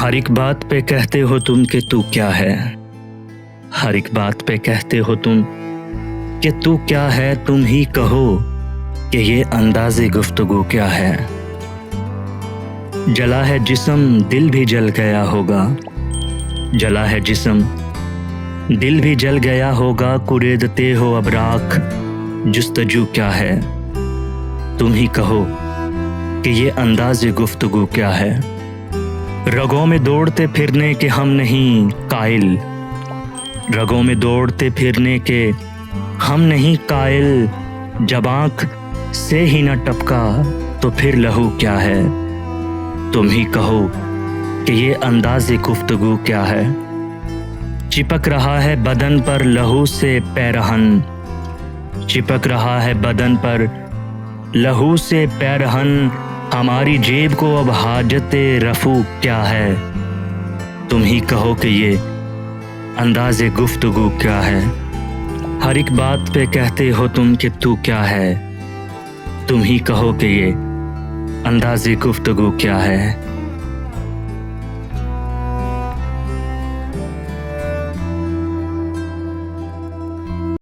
हर एक बात पे कहते हो तुम कि तू क्या है। हर एक बात पे कहते हो तुम कि तू क्या है। तुम ही कहो कि ये अंदाज़े गुफ्तगू क्या है। जला है जिस्म दिल भी जल गया होगा। जला है जिस्म दिल भी जल गया होगा। कुरेदते हो अब राख जुस्तजू क्या है। तुम ही कहो कि ये अंदाज़े गुफ्तगू क्या है। रगों में दौड़ते फिरने के हम नहीं कायल। रगों में दौड़ते फिरने के हम नहीं कायल। जब आँख से ही न टपका तो फिर लहू क्या है। तुम ही कहो कि ये अंदाज़े गुफ्तगू क्या है। चिपक रहा है बदन पर लहू से पैरहन। चिपक रहा है बदन पर लहू से पैरहन। हमारी जेब को अब हाजते रफू क्या है। तुम ही कहो कि ये अंदाज़े गुफ्तगू क्या है। हर एक बात पे कहते हो तुम कि तू क्या है। तुम ही कहो कि ये अंदाज़े गुफ्तगू क्या है।